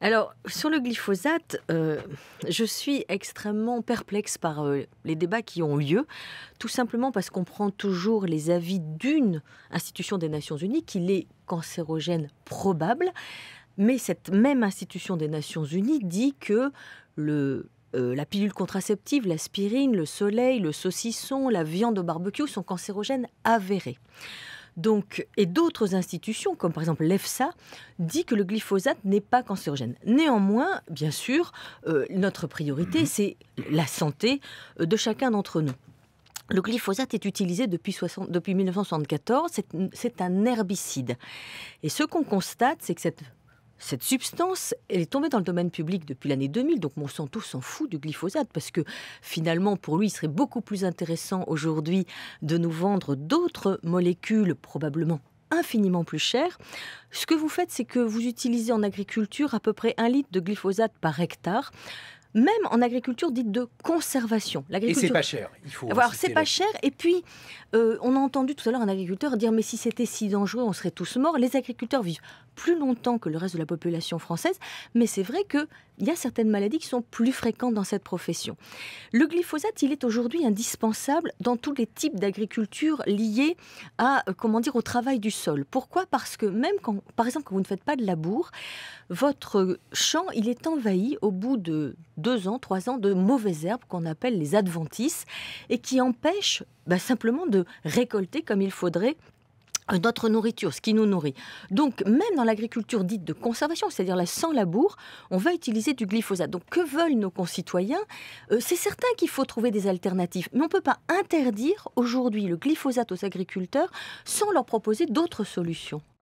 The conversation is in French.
Alors, sur le glyphosate, je suis extrêmement perplexe par, les débats qui ont lieu, tout simplement parce qu'on prend toujours les avis d'une institution des Nations unies, qu'il est cancérogène probable, mais cette même institution des Nations unies dit que la pilule contraceptive, l'aspirine, le soleil, le saucisson, la viande au barbecue sont cancérogènes avérés. Donc, et d'autres institutions, comme par exemple l'EFSA, dit que le glyphosate n'est pas cancérogène. Néanmoins, bien sûr, notre priorité, Mmh. c'est la santé de chacun d'entre nous. Le glyphosate est utilisé depuis 1974, c'est un herbicide. Et ce qu'on constate, c'est que cette substance, elle est tombée dans le domaine public depuis l'année 2000, donc Monsanto s'en fout du glyphosate, parce que finalement, pour lui, il serait beaucoup plus intéressant aujourd'hui de nous vendre d'autres molécules, probablement infiniment plus chères. Ce que vous faites, c'est que vous utilisez en agriculture à peu près 1 litre de glyphosate par hectare, même en agriculture dite de conservation. Et c'est L'agriculture pas cher, il faut alors c'est insister pas là-dessus. cher et puis, on a entendu tout à l'heure un agriculteur dire: «Mais si c'était si dangereux, on serait tous morts». Les agriculteurs vivent plus longtemps que le reste de la population française, mais c'est vrai qu'il y a certaines maladies qui sont plus fréquentes dans cette profession. Le glyphosate, il est aujourd'hui indispensable dans tous les types d'agriculture liés à, comment dire, au travail du sol. Pourquoi? Parce que même quand, par exemple, quand vous ne faites pas de labour, votre champ, il est envahi au bout de 2 ans, 3 ans de mauvaises herbes qu'on appelle les adventices et qui empêchent simplement de récolter comme il faudrait notre nourriture, ce qui nous nourrit. Donc, même dans l'agriculture dite de conservation, c'est-à-dire la sans labour, on va utiliser du glyphosate. Donc, que veulent nos concitoyens? C'est certain qu'il faut trouver des alternatives, mais on ne peut pas interdire aujourd'hui le glyphosate aux agriculteurs sans leur proposer d'autres solutions.